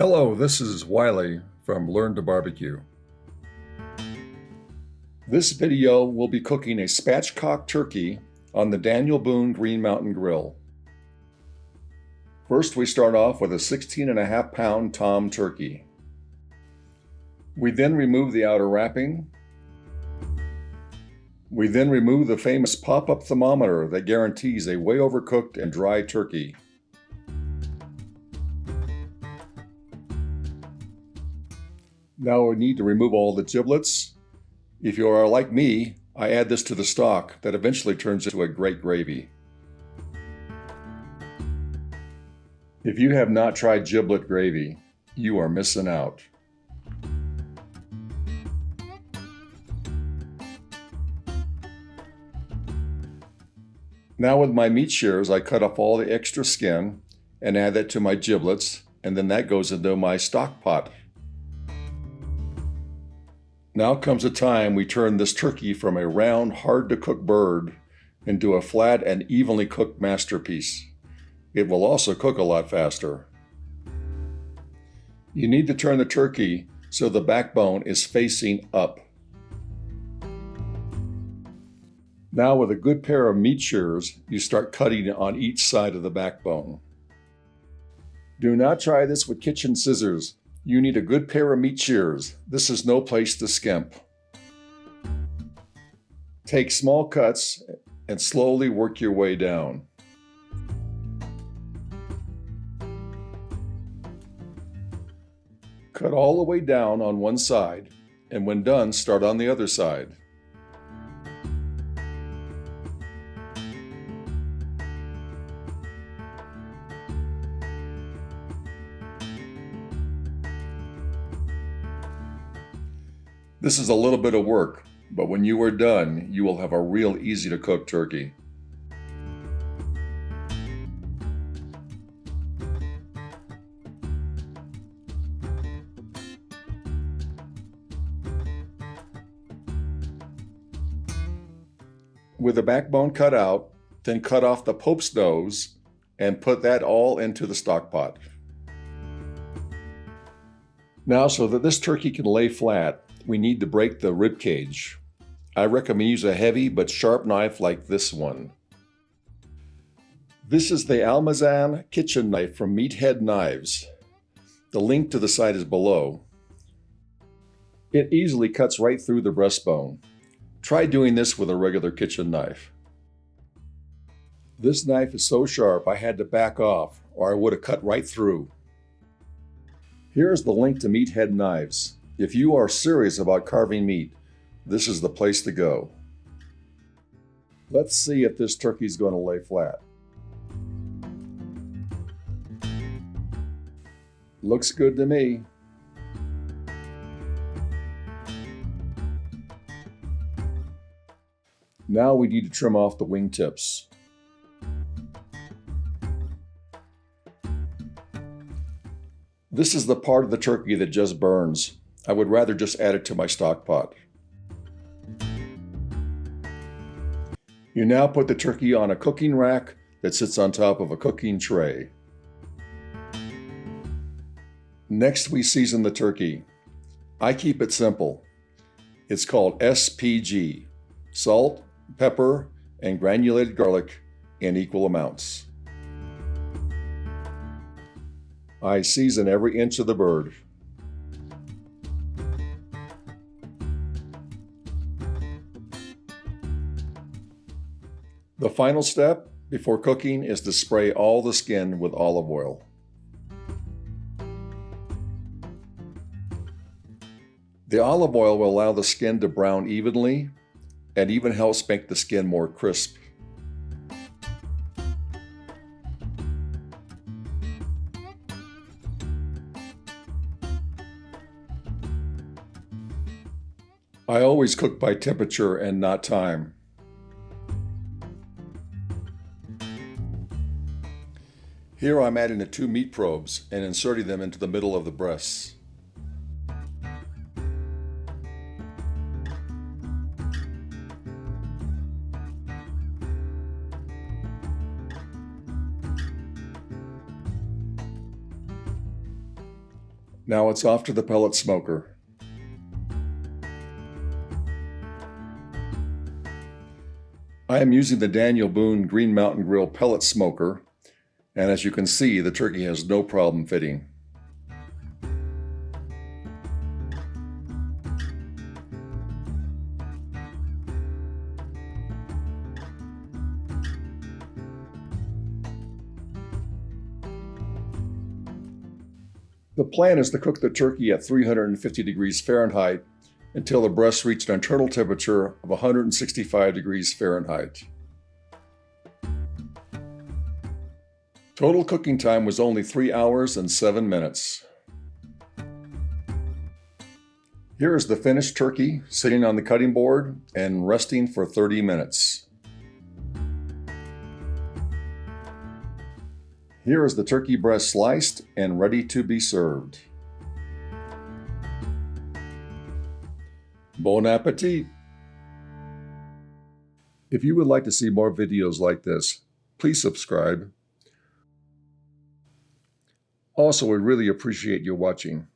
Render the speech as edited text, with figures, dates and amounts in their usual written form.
Hello, this is Wiley from Learn to Barbecue. This video will be cooking a spatchcock turkey on the Daniel Boone Green Mountain Grill. First, we start off with a 16.5 pound tom turkey. We then remove the outer wrapping. We then remove the famous pop-up thermometer that guarantees a way overcooked and dry turkey. Now we need to remove all the giblets. If you are like me, I add this to the stock that eventually turns into a great gravy. If you have not tried giblet gravy, you are missing out. Now with my meat shears, I cut off all the extra skin and add that to my giblets, and then that goes into my stock pot. Now comes the time we turn this turkey from a round, hard-to-cook bird into a flat and evenly cooked masterpiece. It will also cook a lot faster. You need to turn the turkey so the backbone is facing up. Now with a good pair of meat shears, you start cutting on each side of the backbone. Do not try this with kitchen scissors. You need a good pair of meat shears. This is no place to skimp. Take small cuts and slowly work your way down. Cut all the way down on one side, and when done, start on the other side. This is a little bit of work, but when you are done, you will have a real easy to cook turkey. With the backbone cut out, then cut off the Pope's nose and put that all into the stock pot. Now, so that this turkey can lay flat, we need to break the rib cage. I recommend use a heavy but sharp knife like this one. This is the Almazan kitchen knife from Meathead Knives. The link to the site is below. It easily cuts right through the breastbone. Try doing this with a regular kitchen knife. This knife is so sharp I had to back off or I would have cut right through. Here's the link to Meathead Knives. If you are serious about carving meat, this is the place to go. Let's see if this turkey's going to lay flat. Looks good to me. Now we need to trim off the wingtips. This is the part of the turkey that just burns. I would rather just add it to my stock pot. You now put the turkey on a cooking rack that sits on top of a cooking tray. Next, we season the turkey. I keep it simple. It's called SPG, salt, pepper, and granulated garlic in equal amounts. I season every inch of the bird. The final step before cooking is to spray all the skin with olive oil. The olive oil will allow the skin to brown evenly and even helps make the skin more crisp. I always cook by temperature and not time. Here I'm adding the 2 meat probes and inserting them into the middle of the breasts. Now it's off to the pellet smoker. I am using the Daniel Boone Green Mountain Grill pellet smoker, and as you can see, the turkey has no problem fitting. The plan is to cook the turkey at 350 degrees Fahrenheit until the breasts reach an internal temperature of 165 degrees Fahrenheit. Total cooking time was only 3 hours and 7 minutes. Here is the finished turkey sitting on the cutting board and resting for 30 minutes. Here is the turkey breast sliced and ready to be served. Bon appetit! If you would like to see more videos like this, please subscribe. Also, we really appreciate you watching.